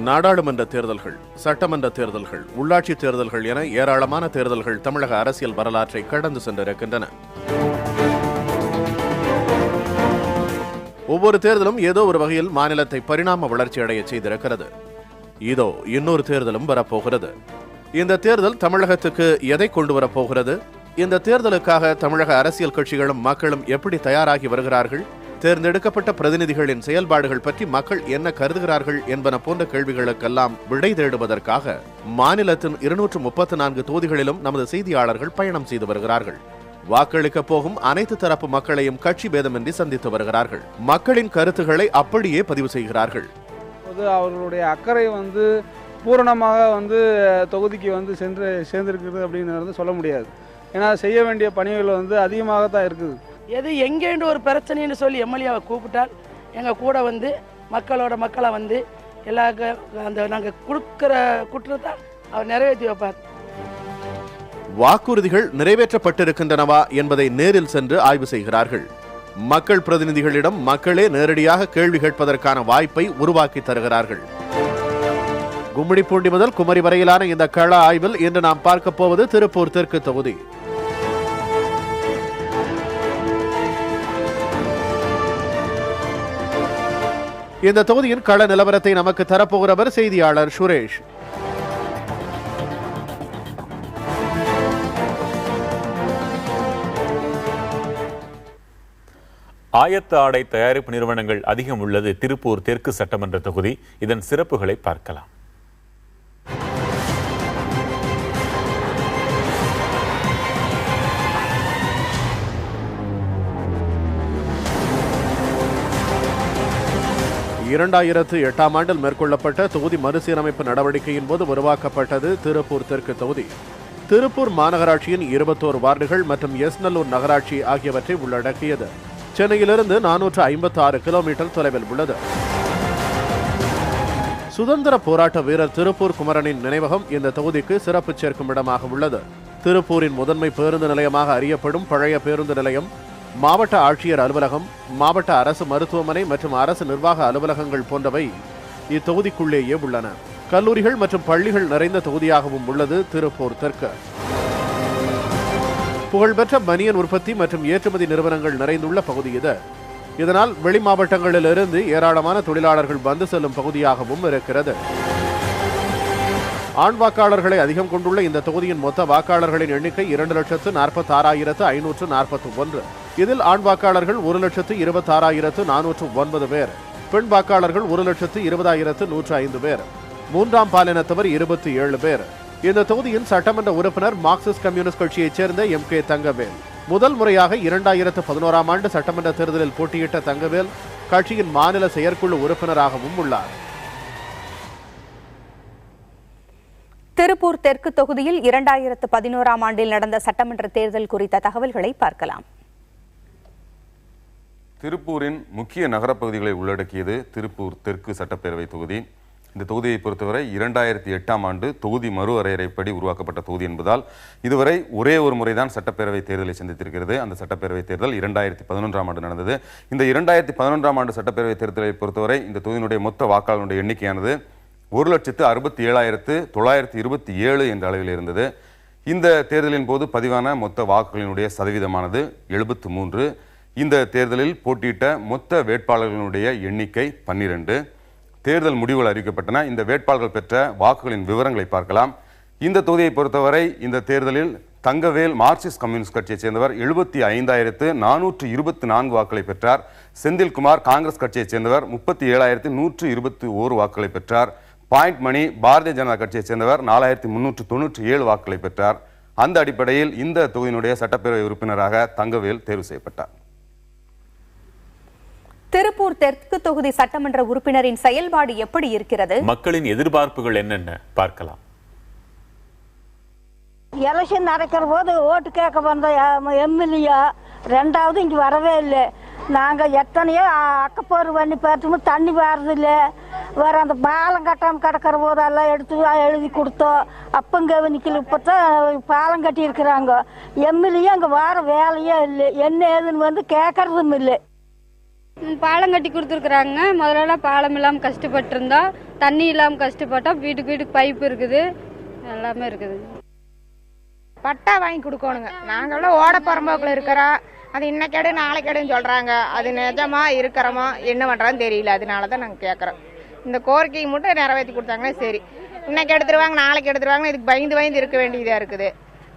நாடாளுமன்ற தேர்தல்கள், சட்டமன்ற தேர்தல்கள், உள்ளாட்சி தேர்தல்கள் என ஏராளமான தேர்தல்கள் தமிழக அரசியல் வரலாற்றை கடந்து சென்றிருக்கின்றன. ஒவ்வொரு தேர்தலும் ஏதோ ஒரு வகையில் மாநிலத்தை பரிணாம வளர்ச்சி அடைய செய்திருக்கிறது. இதோ இன்னொரு தேர்தலும் வரப்போகிறது. இந்த தேர்தல் தமிழகத்துக்கு எதை கொண்டு வரப்போகிறது? இந்த தேர்தலுக்காக தமிழக அரசியல் கட்சிகளும் மக்களும் எப்படி தயாராகி வருகிறார்கள்? தேர்ந்தெடுக்கப்பட்ட பிரதிநிதிகளின் செயல்பாடுகள் பற்றி மக்கள் என்ன கருதுகிறார்கள் என்பன போன்ற கேள்விகளுக்கெல்லாம் விடை தேடுவதற்காக மாநிலத்தின் 234 தொகுதிகளிலும் நமது செய்தியாளர்கள் பயணம் செய்து வருகிறார்கள். வாக்களிக்க போகும் அனைத்து தரப்பு மக்களையும் கட்சி பேதமின்றி சந்தித்து வருகிறார்கள். மக்களின் கருத்துக்களை அப்படியே பதிவு செய்கிறார்கள். அவர்களுடைய அக்கறை பூரணமாக தொகுதிக்கு சேர்ந்திருக்கிறது அப்படின்னு சொல்ல முடியாது. ஏன்னா செய்ய வேண்டிய பணிகள் அதிகமாகத்தான் இருக்குது. எது எங்கேண்டு ஒரு பிரச்சனைன்னு சொல்லி எம்எல்ஏவை கூப்பிட்டால் எங்கள் கூட மக்களை எல்லா நாங்கள் கொடுக்குற குற்றத்தை அவர் நிறைவேற்றி வைப்பார். வாக்குறுதிகள் நிறைவேற்றப்பட்டிருக்கின்றனவா என்பதை நேரில் சென்று ஆய்வு செய்கிறார்கள். மக்கள் பிரதிநிதிகளிடம் மக்களே நேரடியாக கேள்வி கேட்பதற்கான வாய்ப்பை உருவாக்கி தருகிறார்கள். கும்மிடிப்பூண்டி முதல் குமரி வரையிலான இந்த கள ஆய்வில் இன்று நாம் பார்க்க போவது திருப்பூர் தெற்கு தொகுதி. இந்த தொகுதியின் கள நிலவரத்தை நமக்கு தரப்போகிறவர் செய்தியாளர் சுரேஷ். ஆயத்த ஆடை தயாரிப்பு நிறுவனங்கள் அதிகம் உள்ளது திருப்பூர் தெற்கு சட்டமன்ற தொகுதி. இதன் சிறப்புகளை பார்க்கலாம். இரண்டாயிரத்து 8ஆம் ஆண்டில் மேற்கொள்ளப்பட்ட தொகுதி மறுசீரமைப்பு நடவடிக்கையின் போது உருவாக்கப்பட்டது திருப்பூர் தெற்கு தொகுதி. திருப்பூர் மாநகராட்சியின் 21 வார்டுகள் மற்றும் எஸ்நல்லூர் நகராட்சி ஆகியவற்றை உள்ளடக்கியது. சென்னையிலிருந்து 456 கிலோமீட்டர் தொலைவில் உள்ளது. சுதந்திர போராட்ட வீரர் திருப்பூர் குமரனின் நினைவகம் இந்த தொகுதிக்கு சிறப்பு சேர்க்கும் இடமாக உள்ளது. திருப்பூரின் முதன்மை பேருந்து நிலையமாக அறியப்படும் பழைய பேருந்து நிலையம், மாவட்ட ஆட்சியர் அலுவலகம், மாவட்ட அரசு மருத்துவமனை மற்றும் அரசு நிர்வாக அலுவலகங்கள் போன்றவை இத்தொகுதிக்குள்ளேயே உள்ளன. கல்லூரிகள் மற்றும் பள்ளிகள் நிறைந்த தொகுதியாகவும் உள்ளது திருப்பூர் தெற்கு. புகழ்பெற்ற பனியன் உற்பத்தி மற்றும் ஏற்றுமதி நிறுவனங்கள் நிறைந்துள்ள பகுதி இது. இதனால் வெளி மாவட்டங்களிலிருந்து ஏராளமான தொழிலாளர்கள் வந்து செல்லும் பகுதியாகவும் இருக்கிறது. ஆண் வாக்காளர்களை அதிகம் கொண்டுள்ள இந்த தொகுதியின் மொத்த வாக்காளர்களின் எண்ணிக்கை 2,46,541. இதில் ஆண் வாக்காளர்கள் 1,26,409 பேர், பெண் வாக்காளர்கள் 1,20,105 பேர், மூன்றாம் பாலினத்தவர் 27 பேர். இந்த தொகுதியின் சட்டமன்ற உறுப்பினர் மார்க்சிஸ்ட் கம்யூனிஸ்ட் கட்சியைச் சேர்ந்த MK தங்கவேல். முதல் முறையாக 2011ஆம் ஆண்டு சட்டமன்ற தேர்தலில் போட்டியிட்ட தங்கவேல் கட்சியின் மாநில செயற்குழு உறுப்பினராகவும் உள்ளார். திருப்பூர் தெற்கு தொகுதியில் 2011ஆம் ஆண்டில் நடந்த சட்டமன்ற தேர்தல் குறித்த தகவல்களை பார்க்கலாம். திருப்பூரின் முக்கிய நகரப்பகுதிகளை உள்ளடக்கியது திருப்பூர் தெற்கு சட்டப்பேரவை தொகுதி. இந்த தொகுதியை பொறுத்தவரை 2008ஆம் ஆண்டு தொகுதி மறு வரையறைப்படி உருவாக்கப்பட்ட தொகுதி என்பதால் இதுவரை ஒரே ஒரு முறைதான் சட்டப்பேரவை தேர்தலை சந்தித்திருக்கிறது. அந்த சட்டப்பேரவை தேர்தல் 2011ஆம் ஆண்டு நடந்தது. இந்த 2011ஆம் ஆண்டு சட்டப்பேரவை தேர்தலை பொறுத்தவரை இந்த தொகுதியினுடைய மொத்த வாக்காளர்களுடைய எண்ணிக்கையானது 1,67,927 என்ற அளவில் இருந்தது. இந்த தேர்தலின் போது பதிவான மொத்த வாக்குகளினுடைய சதவீதமானது 73. இந்த தேர்தலில் போட்டியிட்ட மொத்த வேட்பாளர்களுடைய எண்ணிக்கை 12. தேர்தல் முடிவுகள் அறிவிக்கப்பட்டன. இந்த வேட்பாளர்கள் பெற்ற வாக்குகளின் விவரங்களை பார்க்கலாம். இந்த தொகுதியை பொறுத்தவரை இந்த தேர்தலில் தங்கவேல் மார்க்சிஸ்ட் கம்யூனிஸ்ட் கட்சியைச் சேர்ந்தவர் 75,424 வாக்குகளை பெற்றார். செந்தில்குமார் காங்கிரஸ் கட்சியைச் சேர்ந்தவர் 37,121 வாக்குகளை பெற்றார். பாயிண்ட் மணி பாரதிய ஜனதா கட்சியைச் சேர்ந்தவர் 4,397 வாக்குகளை பெற்றார். அந்த அடிப்படையில் இந்த தொகுதியினுடைய சட்டப்பேரவை உறுப்பினராக தங்கவேல் தேர்வு செய்யப்பட்டார். திருப்பூர் தெற்கு தொகுதி சட்டமன்ற உறுப்பினரின் செயல்பாடு எப்படி இருக்கிறது? மக்களின் எதிர்பார்ப்புகள் என்னென்ன பார்க்கலாம். எலெக்ஷன் நடக்கிற போது ஓட்டு கேட்க வந்த எம்எல்ஏ ரெண்டாவது இங்கே வரவே இல்லை. நாங்கள் எத்தனையோ அக்கப்போர் பண்ணி பார்த்தோம், தண்ணி வர்றதில்லை. வேற அந்த பாலம் கட்டாமல் கிடக்கிற போதெல்லாம் எடுத்து எழுதி கொடுத்தோம். அப்பங்க கவனிக்கல. இப்போ தான் பாலம் கட்டி இருக்கிறாங்க. எம்எல்ஏ அங்கே வர வேலையே இல்லை. என்ன ஏதுன்னு கேட்கறதும் இல்லை. பாலம் கட்டி கொடுத்துருக்குறாங்க. முதல்ல பாலம் இல்லாமல் கஷ்டப்பட்டுருந்தோம், தண்ணி இல்லாமல் கஷ்டப்பட்டோம். வீட்டுக்கு வீட்டுக்கு பைப் இருக்குது, எல்லாமே இருக்குது. பட்டா வாங்கி கொடுக்கணுங்க. நாங்களும் ஓட புறம்போக்கில் இருக்கிறோம். அது இன்னைக்கேடு நாளைக்கேடுன்னு சொல்கிறாங்க. அது நிஜமா இருக்கிறோமா என்ன பண்ணுறான்னு தெரியல. அதனால தான் நாங்கள் கேட்குறோம். இந்த கோரிக்கையை மட்டும் நிறைவேற்றி கொடுத்தாங்கன்னா சரி. இன்னைக்கு எடுத்துருவாங்க, நாளைக்கு எடுத்துருவாங்க. இதுக்கு பயந்து இருக்க வேண்டியதாக இருக்குது.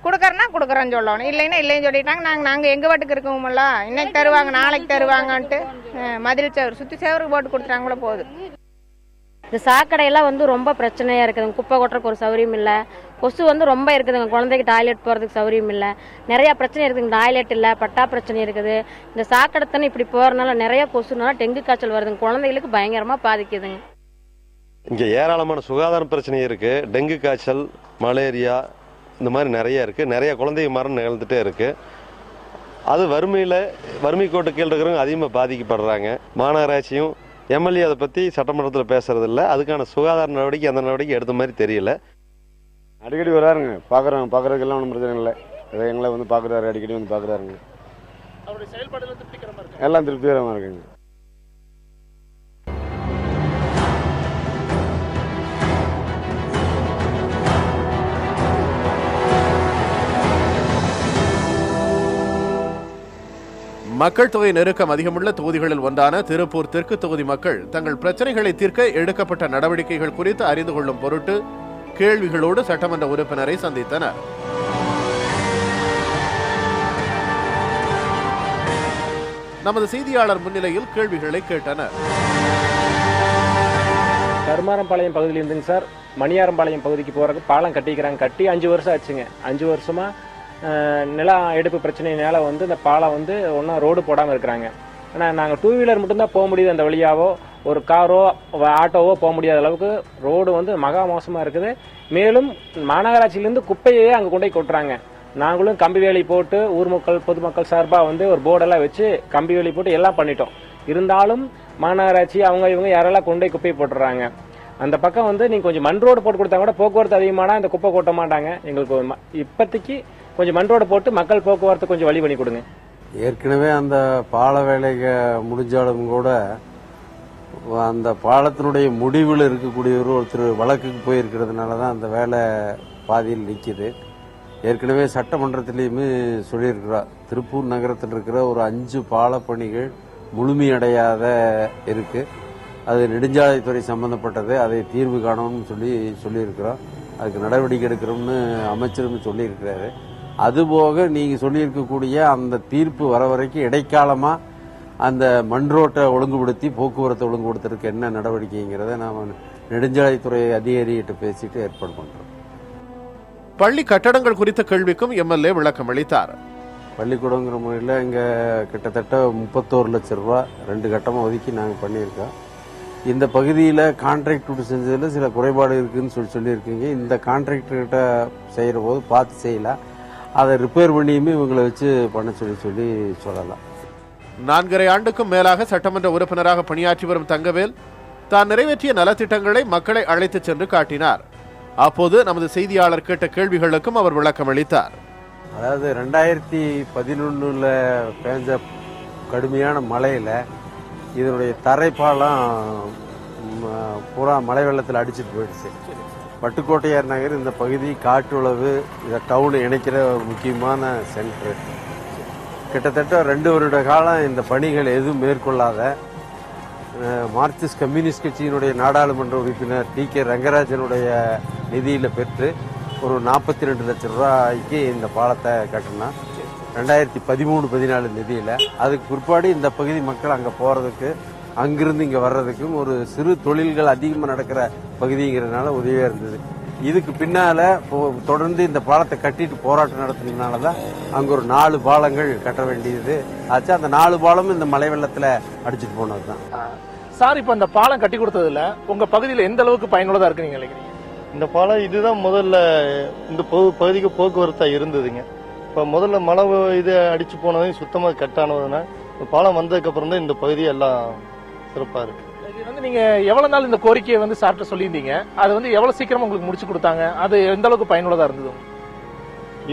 கொடுக்குறோன்னா கொடுக்குறோன்னு சொல்லணும், இல்லைன்னா இல்லைன்னு சொல்லிட்டாங்க. நாங்கள் எங்கள் வாட்டுக்கு இருக்கோம்ல. இன்னைக்கு தருவாங்க, நாளைக்கு தருவாங்கன்ட்டு மதில் சேவர் சுற்றி சேவருக்கு போட்டு கொடுத்துட்டாங்களோ போகுது. இந்த சாக்கடையெல்லாம் வந்து ரொம்ப பிரச்சனையாக இருக்குதுங்க. குப்பை கொட்டுறதுக்கு ஒரு சௌகரியம் இல்லை. கொசு வந்து ரொம்ப இருக்குதுங்க. குழந்தைக்கு டாய்லெட் போகிறதுக்கு சௌகரியம் இல்லை. நிறையா பிரச்சனை இருக்குதுங்க. டாய்லெட் இல்லை, பட்டா பிரச்சனை இருக்குது. இந்த சாக்கடை தண்ணி இப்படி போகிறதுனால நிறையா கொசுனால டெங்கு காய்ச்சல் வருதுங்க. குழந்தைகளுக்கு பயங்கரமாக பாதிக்குதுங்க. இங்கே ஏராளமான சுகாதார பிரச்சனை இருக்குது. டெங்கு காய்ச்சல், மலேரியா இந்த மாதிரி நிறைய இருக்குது. நிறைய குழந்தைங்க மரணம் நிகழ்ந்துகிட்டே இருக்குது. அது வறுமை கோட்டு கீழ் இருக்கிறவங்க அதிகமாக பாதிக்கப்படுறாங்க. மாநகராட்சியும் எம்எல்ஏ அதை பற்றி சட்டமன்றத்தில் பேசுறதில்ல. அதுக்கான சுகாதார நடவடிக்கை அந்த நடவடிக்கை எடுத்த மாதிரி தெரியல. அடிக்கடி வராருங்க, பார்க்குறதுக்கெல்லாம் ஒன்றும் பிரச்சனை இல்லை. எங்களை வந்து பார்க்குறாரு, அடிக்கடி வந்து பார்க்குறாருங்க. எல்லாம் திருப்திகரமாக இருக்குங்க. மக்கள் தொகை நெருக்கம் அதிகமுள்ள தொகுதிகளில் ஒன்றான திருப்பூர் தெற்கு தொகுதி மக்கள் தங்கள் பிரச்சனைகளை தீர்க்க எடுக்கப்பட்ட நடவடிக்கைகள் குறித்து அறிந்து கொள்ளும் பொருட்டு கேள்விகளோடு சட்டமன்ற உறுப்பினரை சந்தித்தனர். நமது செய்தியாளர் முன்னிலையில் கேள்விகளை கேட்டனர். கருமாரம்பாளையம் பகுதியில் இருந்துங்க சார், மணியாரம்பாளையம் பகுதிக்கு போறதுக்கு பாலம் கட்டிக்கிறாங்க. கட்டி 5 வருஷம் ஆச்சுங்க. 5 வருஷமா நில எடுப்பு பிரச்சனையினால வந்து இந்த பாலம் வந்து ஒன்றும் ரோடு போடாமல் இருக்கிறாங்க. ஆனால் நாங்கள் 2 வீலர் மட்டும்தான் போக முடியுது. அந்த வழியாவோ ஒரு காரோ ஆட்டோவோ போக முடியாத அளவுக்கு ரோடு வந்து மகா மோசமாக இருக்குது. மேலும் மாநகராட்சியிலேருந்து குப்பையே அங்கே கொண்டு போய் கொட்டுறாங்க. நாங்களும் கம்பி வேலி போட்டு ஊர் மக்கள் பொதுமக்கள் சார்பாக வந்து ஒரு போர்டெல்லாம் வச்சு கம்பி வேலி போட்டு எல்லாம் பண்ணிட்டோம். இருந்தாலும் மாநகராட்சி இவங்க யாரெல்லாம் கொண்டு போய் குப்பையை போட்டுறாங்க. அந்த பக்கம் வந்து நீங்கள் கொஞ்சம் மண் ரோடு போட்டு கொடுத்தா கூட போக்குவரத்து அதிகமானா இந்த குப்பை கொட்ட மாட்டாங்க. எங்களுக்கு இப்போதைக்கு கொஞ்சம் மண் ரோடு போட்டு மக்கள் போக்குவரத்து கொஞ்சம் வழி பண்ணி கொடுங்க. ஏற்கனவே அந்த பால வேலைக்கு முடிஞ்சாலும் கூட அந்த பாலத்தினுடைய முடிவில் இருக்கக்கூடியவர் ஒருத்தர் வழக்குக்கு போயிருக்கிறதுனால தான் அந்த வேலை பாதியில் நிற்கிது. ஏற்கனவே சட்டமன்றத்திலையுமே சொல்லியிருக்கிறார், திருப்பூர் நகரத்தில் இருக்கிற ஒரு 5 பால பணிகள் முழுமையடையாத இருக்கு. அது நெடுஞ்சாலைத்துறை சம்பந்தப்பட்டது. அதை தீர்வு காணணும்னு சொல்லியிருக்கிறோம். அதுக்கு நடவடிக்கை எடுக்கிறோம்னு அமைச்சரும் சொல்லியிருக்கிறாரு. அதுபோக நீங்க சொல்லியிருக்கக்கூடிய அந்த தீர்ப்பு வர வரைக்கும் இடைக்காலமா அந்த மண் ரோட்டை ஒழுங்குபடுத்தி போக்குவரத்தை ஒழுங்குபடுத்துறதுக்கு என்ன நடவடிக்கைங்கிறத நாம நெடுஞ்சாலைத்துறை அதிகாரிகிட்ட பேசிட்டு ஏற்பாடு பண்றோம். பள்ளி கட்டடங்கள் குறித்த கேள்விக்கும் எம்எல்ஏ விளக்கம் அளித்தார். பள்ளிக்கூடங்கிற முறையில் இங்கே கிட்டத்தட்ட 31 லட்சம் ரூபா 2 கட்டமாக ஒதுக்கி நாங்கள் பண்ணியிருக்கோம். இந்த பகுதியில் கான்ட்ராக்டர் செஞ்சதில் சில குறைபாடு இருக்குன்னு சொல்லியிருக்கீங்க. இந்த கான்ட்ராக்டர்கிட்ட செய்கிற போது பார்த்து செய்யலாம். அதை ரிப்பேர் பண்ணியுமே இவங்களை வச்சு பண்ண சொல்லலாம். 4.5 ஆண்டுக்கும் மேலாக சட்டமன்ற உறுப்பினராக பணியாற்றி வரும் தங்கவேல் தான் நிறைவேற்றிய நலத்திட்டங்களை மக்களை அழைத்து சென்று காட்டினார். அப்போது நமது செய்தியாளர் கேட்ட கேள்விகளுக்கும் அவர் விளக்கம் அளித்தார். அதாவது 2011 பெஞ்ச கடுமையான மழையில் இதனுடைய தரைப்பாலம் பூரா மழை வெள்ளத்தில் அடிச்சுட்டு போயிடுச்சு. பட்டுக்கோட்டையார் நகர் இந்த பகுதி காட்டுளவு இந்த டவுன் இணைக்கிற ஒரு முக்கியமான சென்டர். கிட்டத்தட்ட 2 வருட காலம் இந்த பணிகள் எதுவும் மேற்கொள்ளாத மார்க்சிஸ்ட் கம்யூனிஸ்ட் கட்சியினுடைய நாடாளுமன்ற உறுப்பினர் டி.கே. ரங்கராஜனுடைய நிதியில் பெற்று ஒரு 42 லட்சம் ரூபாய்க்கு இந்த பாலத்தை கட்டினா 2013-14 நிதியில். அதுக்கு பிற்பாடு இந்த பகுதி மக்கள் அங்கே போகிறதுக்கு அங்கிருந்து இங்கே வர்றதுக்கும் ஒரு சிறு தொழில்கள் அதிகமாக நடக்கிற பகுதிங்கிறதுனால உதவியாக இருந்தது. இதுக்கு பின்னால் தொடர்ந்து இந்த பாலத்தை கட்டிட்டு போராட்டம் நடத்துனதுனால தான் அங்கே ஒரு 4 பாலங்கள் கட்ட வேண்டியது ஆச்சு. அந்த 4 பாலமும் இந்த மழை வெள்ளத்தில் அடிச்சுட்டு போனது தான். சார், இப்போ இந்த பாலம் கட்டி கொடுத்ததுல உங்கள் பகுதியில் எந்த அளவுக்கு பயனுள்ளதாக இருக்கு நீங்கள் நினைக்கிறீங்க? இந்த பாலம் இதுதான் முதல்ல இந்த பகுதிக்கு போக்குவரத்தாக இருந்ததுங்க. இப்போ முதல்ல மழை இது அடிச்சு போனதையும் சுத்தமாக கட்டானதுன்னா பாலம் வந்ததுக்கப்புறம் தான் இந்த பகுதி எல்லாம் சிறப்பாக இருக்கு. இது வந்து நீங்கள் எவ்வளோ நாள் இந்த கோரிக்கையை வந்து சார்ட்ட சொல்லியிருந்தீங்க, அது வந்து எவ்வளோ சீக்கிரமாக உங்களுக்கு முடிச்சு கொடுத்தாங்க, அது எந்த அளவுக்கு பயனுள்ளதாக இருந்தது?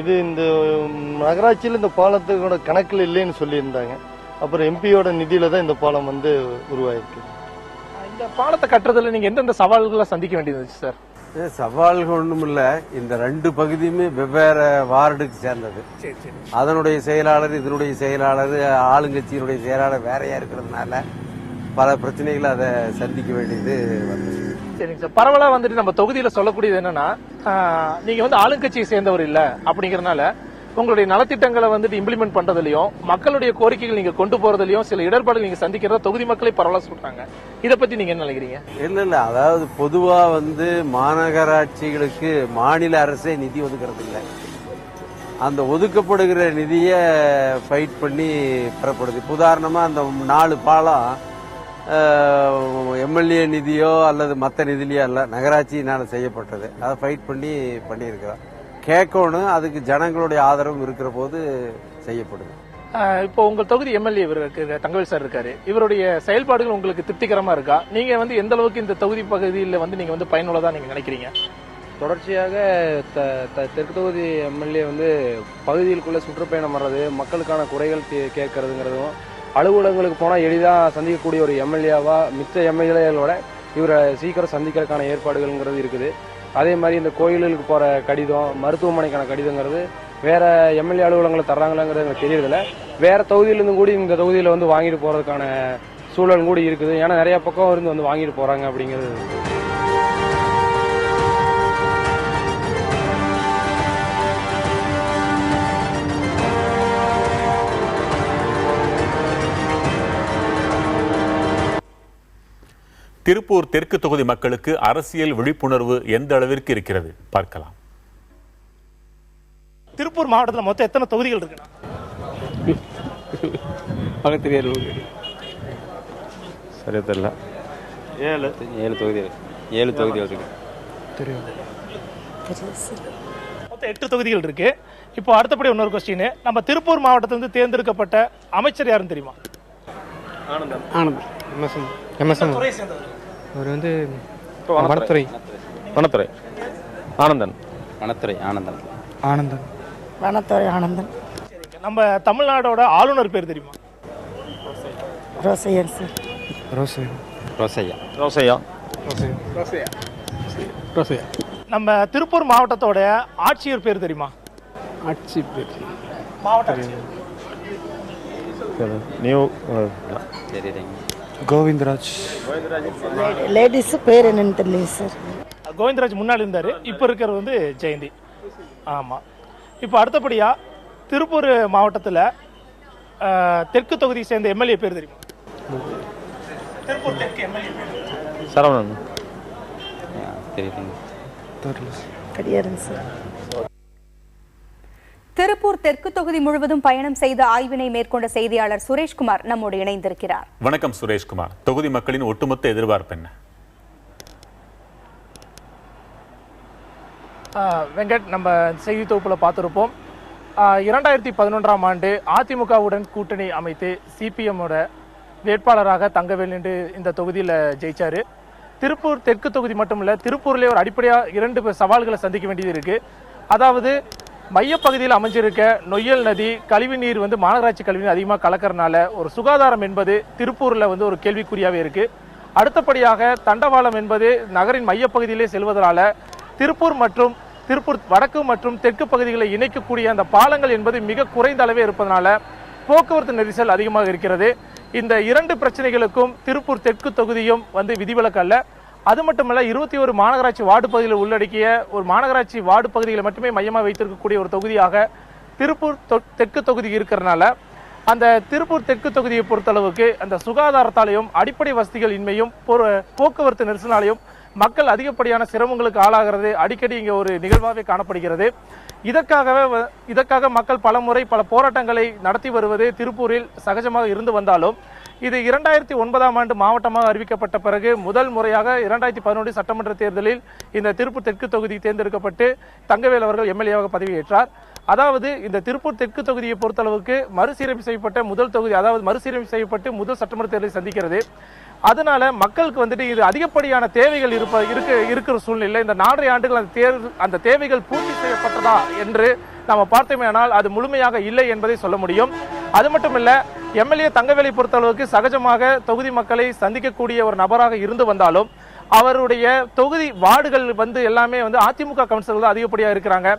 இது இந்த நகராட்சியில் இந்த பாலத்துக்கூட கணக்கில் இல்லைன்னு சொல்லியிருந்தாங்க. அப்புறம் எம்பியோட நிதியில தான் இந்த பாலம் வந்து உருவாயிருக்கு. இந்த பாலத்தை கட்டுறதுல நீங்க எந்தெந்த சவால்களை சந்திக்க வேண்டியது சார்? சவால்கள் ஒன்றும் இல்ல. இந்த 2 பகுதியுமே வெவ்வேறு வார்டுக்கு சேர்ந்தது. அதனுடைய செயலாளர், இதனுடைய செயலாளர், ஆளுங்கட்சியினுடைய செயலாளர் வேறையா இருக்கிறதுனால பல பிரச்சனைகளை அதை சந்திக்க வேண்டியது வந்தது. சரிங்க சார். பரவலா வந்துட்டு நம்ம தொகுதியில சொல்லக்கூடியது என்னன்னா, நீங்க வந்து ஆளுங்கட்சியை சேர்ந்தவர் இல்ல அப்படிங்கறதுனால உங்களுடைய நலத்திட்டங்களை வந்துட்டு இம்ப்ளிமெண்ட் பண்றதுலயும் மக்களுடைய கோரிக்கைகள் நீங்க கொண்டு போறதுலயும் சில இடர்பாடுகள் நீங்க சந்திக்கிறத தொகுதி மக்களை பரவலா சொல்றாங்க. இதை பத்தி நீங்க என்ன நினைக்கிறீங்க? இல்ல அதாவது பொதுவா வந்து மாநகராட்சிகளுக்கு மாநில அரசே நிதி ஒதுக்கிறது இல்லை. அந்த ஒதுக்கப்படுகிற நிதியை ஃபைட் பண்ணி பெறப்படுது. உதாரணமா அந்த 4 பாலம் எம்எல்ஏ நிதியோ அல்லது மற்ற நிதியிலோ அல்ல, நகராட்சியினால செய்யப்பட்டது. அதை ஃபைட் பண்ணி பண்ணியிருக்கிறோம். கேட்கணும், அதுக்கு ஜனங்களுடைய ஆதரவும் இருக்கிற போது செய்யப்படுது. இப்போ உங்க தொகுதி எம்எல்ஏ தங்கவேல் சார் இருக்காரு. இவருடைய செயல்பாடுகள் உங்களுக்கு திருப்திகரமா இருக்கா? நீங்க வந்து எந்த அளவுக்கு இந்த தொகுதி பகுதியில் வந்து நீங்க வந்து பயனுள்ளதா நீங்க நினைக்கிறீங்க? தொடர்ச்சியாக தெற்கு தொகுதி எம்எல்ஏ வந்து பகுதிகளுக்குள்ள சுற்றுப்பயணம் வர்றது, மக்களுக்கான குறைகள் கேட்கறதுங்கிறதும், அலுவலகங்களுக்கு போனால் எளிதாக சந்திக்கக்கூடிய ஒரு எம்எல்ஏவா மிச்ச எம்எல்ஏகளோட இவரை சீக்கிரம் சந்திக்கிறதுக்கான ஏற்பாடுகள்ங்கிறது இருக்குது. அதே மாதிரி இந்த கோயில்களுக்கு போகிற கடிதம், மருத்துவமனைக்கான கடிதங்கிறது வேற எம்எல்ஏ அலுவலகங்களை தர்றாங்களாங்கிறது எனக்கு தெரியறதில்ல. வேற தொகுதியிலிருந்து கூட இந்த தொகுதியில் வந்து வாங்கிட்டு போகிறதுக்கான சூழல் கூட இருக்குது. ஏன்னா நிறைய பக்கம் இருந்து வந்து வாங்கிட்டு போகிறாங்க அப்படிங்கிறது. திருப்பூர் தெற்கு தொகுதி மக்களுக்கு அரசியல் விழிப்புணர்வு எந்த அளவிற்கு இருக்கிறது பார்க்கலாம். திருப்பூர் மாவட்டத்தில் மொத்தம் எத்தனை தொகுதிகள் இருக்குண்ணா? சரியா தெரியல. 7 தொகுதிகள் இருக்கு. மொத்தம் 8 தொகுதிகள் இருக்கு. இப்போ அடுத்தபடி இன்னொரு கொஸ்டின், நம்ம திருப்பூர் மாவட்டத்திலிருந்து தேர்ந்தெடுக்கப்பட்ட அமைச்சர் யாருன்னு தெரியுமா? அவர் வந்து வனத்துறை ஆனந்தன். நம்ம தமிழ்நாடோட ஆளுநர் பேர் தெரியுமா? ரோசையா. நம்ம திருப்பூர் மாவட்டத்தோட ஆட்சியர் பேர் தெரியுமா? கோவிந்தராஜ். லேடிஸ் பேர் என்னன்னு தெரியல சார். கோவிந்தராஜ் முன்னாடி இருந்தாரு, இப்ப இருக்கிறது வந்து ஜெயந்தி. ஆமா. இப்போ அடுத்தபடியா திருப்பூர் மாவட்டத்தில் தெற்கு தொகுதியை சேர்ந்த எம்எல்ஏ பேர் தெரியுமா? திருப்பூர் தெற்கு எம்எல்ஏ பேர் சரவணன். கிடையாதுங்க சார். திருப்பூர் தெற்கு தொகுதி முழுவதும் பயணம் செய்து ஆய்வினை மேற்கொண்ட செய்தியாளர் சுரேஷ்குமார் நம்மோடு இணைந்திருக்கிறார். வணக்கம் சுரேஷ்குமார். தொகுதி மக்களின் ஒட்டுமொத்த எதிர்பார்ப்பு என்ன? வெங்கட், நம்ம செய்தி தொகுப்பில் பார்த்துருப்போம். 2011ஆம் ஆண்டு அதிமுகவுடன் கூட்டணி அமைத்து சிபிஎம்மோட வேட்பாளராக தங்கவேல் நின்று இந்த தொகுதியில் ஜெயிச்சாரு. திருப்பூர் தெற்கு தொகுதி மட்டும் இல்லை, திருப்பூர்லேயே ஒரு அடிப்படையாக 2 சவால்களை சந்திக்க வேண்டியது இருக்குது. அதாவது மையப்பகுதியில் அமைஞ்சிருக்க நொய்யல் நதி கழிவுநீர் வந்து மாநகராட்சி கழிவுநீர் அதிகமாக கலக்கிறதுனால ஒரு சுகாதாரம் என்பது திருப்பூரில் வந்து ஒரு கேள்விக்குறியாகவே இருக்குது. அடுத்தபடியாக தண்டவாளம் என்பது நகரின் மையப்பகுதியிலே செல்வதனால திருப்பூர் வடக்கு மற்றும் தெற்கு பகுதிகளை இணைக்கக்கூடிய அந்த பாலங்கள் என்பது மிக குறைந்த அளவே இருப்பதனால போக்குவரத்து நெரிசல் அதிகமாக இருக்கிறது. இந்த 2 பிரச்சனைகளுக்கும் திருப்பூர் தெற்கு தொகுதியும் வந்து விதிவிலக்கு அல்ல. அது மட்டுமல்ல, 21 மாநகராட்சி வார்டு பகுதியில் உள்ளடக்கிய ஒரு மாநகராட்சி வார்டு பகுதிகளை மட்டுமே மையமாக வைத்திருக்கக்கூடிய ஒரு தொகுதியாக திருப்பூர் தெற்கு தொகுதி இருக்கிறதுனால அந்த திருப்பூர் தெற்கு தொகுதியை பொறுத்தளவுக்கு அந்த சுகாதாரத்தாலையும் அடிப்படை வசதிகள் இன்மையும் போக்குவரத்து நெரிசலாலையும் மக்கள் அதிகப்படியான சிரமங்களுக்கு ஆளாகிறது அடிக்கடி இங்கே ஒரு நிகழ்வாகவே காணப்படுகிறது. இதற்காக மக்கள் பல போராட்டங்களை நடத்தி வருவது திருப்பூரில் சகஜமாக இருந்து வந்தாலும் இது 2009ஆம் ஆண்டு மாவட்டமாக அறிவிக்கப்பட்ட பிறகு முதல் முறையாக 2011 சட்டமன்ற தேர்தலில் இந்த திருப்பூர் தெற்கு தொகுதி தேர்ந்தெடுக்கப்பட்டு தங்கவேல் அவர்கள் எம்எல்ஏவாக பதவியேற்றார். அதாவது இந்த திருப்பூர் தெற்கு தொகுதியை பொறுத்தளவுக்கு மறுசீரமைப்பு செய்யப்பட்ட முதல் தொகுதி, அதாவது மறுசீரமைப்பு செய்யப்பட்டு முதல் சட்டமன்ற தேர்தலை சந்திக்கிறது. அதனால மக்களுக்கு வந்துட்டு இது அதிகப்படியான தேவைகள் இருக்கிற சூழ்நிலை இந்த 4.5 ஆண்டுகள் அந்த தேவைகள் பூர்த்தி செய்யப்பட்டதா என்று நாம் பார்த்தோமேனால் அது முழுமையாக இல்லை என்பதை சொல்ல முடியும். அது மட்டும் இல்ல, எம்எல்ஏ தங்கவேலை பொறுத்தளவுக்கு சகஜமாக தொகுதி மக்களை சந்திக்கக்கூடிய ஒரு நபராக இருந்து வந்தாலும் அவருடைய தொகுதி வார்டுகள் எல்லாமே அதிமுக கவுன்சிலர்கள் அதிகப்படியாக இருக்கிறாங்க.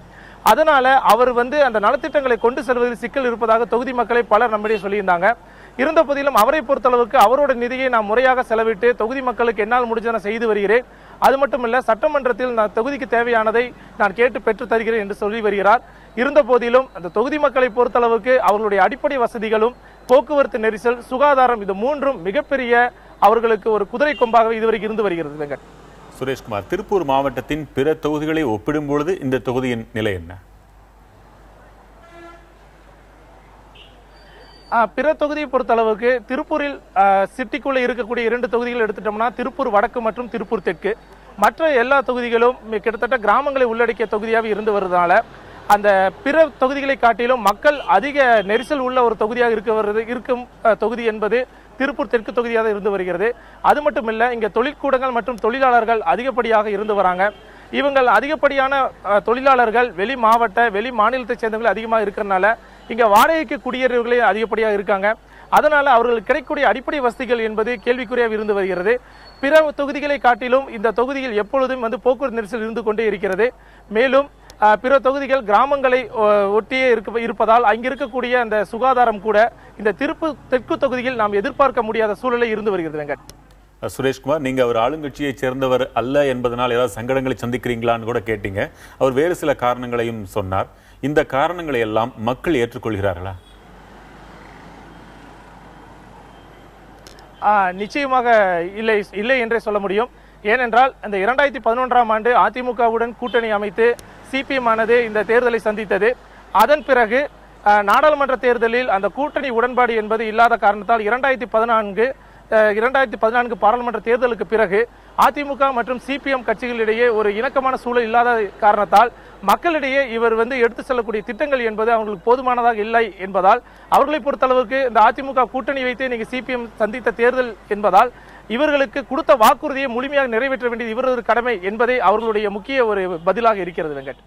அதனால அவர் அந்த நலத்திட்டங்களை கொண்டு செல்வதில் சிக்கல் இருப்பதாக தொகுதி மக்களை பலர் நம்மிடையே சொல்லியிருந்தாங்க. இருந்த போதிலும் அவரை பொறுத்தளவுக்கு அவரோட நிதியை நான் முறையாக செலவிட்டு தொகுதி மக்களுக்கு என்னால் முடிஞ்ச செய்து வருகிறேன். அது மட்டுமல்ல, சட்டமன்றத்தில் நான் தொகுதிக்கு தேவையானதை நான் கேட்டு பெற்று தருகிறேன் என்று சொல்லி வருகிறார். இருந்த போதிலும் அந்த தொகுதி மக்களை பொறுத்தளவுக்கு அவர்களுடைய அடிப்படை வசதிகளும், போக்குவரத்து நெரிசல், சுகாதாரம், இது மூன்றும் மிகப்பெரிய அவர்களுக்கு ஒரு குதிரை கொம்பாக இதுவரைக்கும் இருந்து வருகிறது. வெங்கட். சுரேஷ்குமார், திருப்பூர் மாவட்டத்தின் பிற தொகுதிகளை ஒப்பிடும் பொழுது இந்த தொகுதியின் நிலை என்ன? பிற தொகுதியை பொறுத்தளவுக்கு திருப்பூரில் சிட்டிக்குள்ள இருக்கக்கூடிய 2 தொகுதிகள் எடுத்துட்டோம்னா திருப்பூர் வடக்கு மற்றும் திருப்பூர் தெற்கு. மற்ற எல்லா தொகுதிகளும் கிட்டத்தட்ட கிராமங்களை உள்ளடக்கிய தொகுதியாக இருந்து வருவதனால அந்த பிற தொகுதிகளை காட்டிலும் மக்கள் அதிக நெரிசல் உள்ள ஒரு தொகுதியாக இருக்கும் தொகுதி என்பது திருப்பூர் தெற்கு தொகுதியாக இருந்து வருகிறது. அது மட்டும் இல்ல, இங்க தொழிற்கூடங்கள் மற்றும் தொழிலாளர்கள் அதிகப்படியாக இருந்து வராங்க. இவங்கள் அதிகப்படியான தொழிலாளர்கள் வெளி மாவட்ட வெளி மாநிலத்தை சேர்ந்தவர்கள் அதிகமாக இருக்கிறதுனால இங்க வாடகைக்கு குடியேறவர்களே அதிகப்படியாக இருக்காங்க. அதனால அவர்களுக்கு கிடைக்கக்கூடிய அடிப்படை வசதிகள் என்பது கேள்விக்குறியாக இருந்து வருகிறது. பிற தொகுதிகளை காட்டிலும் இந்த தொகுதியில் எப்பொழுதும் போக்குவரத்து நெரிசல் இருந்து கொண்டே இருக்கிறது. மேலும் பிற தொகுதிகள் கிராமங்களை ஒட்டியே இருப்பதால் அங்க இருக்கக்கூடிய அந்த சுகாதாரம் கூட இந்த திருப்பூர் தெற்கு தொகுதியில் நாம் எதிர்பார்க்க முடியாத சூழலை இருந்து வருகிறது. வெங்கட். சுரேஷ்குமார், நீங்க அவர் ஆளுங்கட்சியை சேர்ந்தவர் அல்ல என்பதனால் ஏதாவது சங்கடங்களை சந்திக்கிறீங்களான்னு கூட கேட்டீங்க. அவர் வேறு சில காரணங்களையும் சொன்னார். இந்த காரணங்களை எல்லாம் மக்கள் ஏற்றுக்கொள்கிறார்களா? நிச்சயமாக இல்லை என்றே சொல்ல முடியும். ஏனென்றால் இந்த 2011ஆம் ஆண்டு அதிமுகவுடன் கூட்டணி அமைத்து சிபிஎம் ஆனது இந்த தேர்தலை சந்தித்தது. அதன் பிறகு நாடாளுமன்ற தேர்தலில் அந்த கூட்டணி உடன்பாடு என்பது இல்லாத காரணத்தால் 2014 பாராளுமன்ற தேர்தலுக்கு பிறகு அதிமுக மற்றும் சிபிஎம் கட்சிகளிடையே ஒரு இணக்கமான சூழல் இல்லாத காரணத்தால் மக்களிடையே இவர் எடுத்து செல்லக்கூடிய திட்டங்கள் என்பது அவங்களுக்கு போதுமானதாக இல்லை என்பதால் அவர்களை பொறுத்தளவுக்கு இந்த அதிமுக கூட்டணி வைத்து நீங்க சிபிஎம் சந்தித்த தேர்தல் என்பதால் இவர்களுக்கு கொடுத்த வாக்குறுதியை முழுமையாக நிறைவேற்ற வேண்டியது இவரது கடமை என்பதே அவர்களுடைய முக்கிய ஒரு பதிலாக இருக்கிறது. வெங்கட்.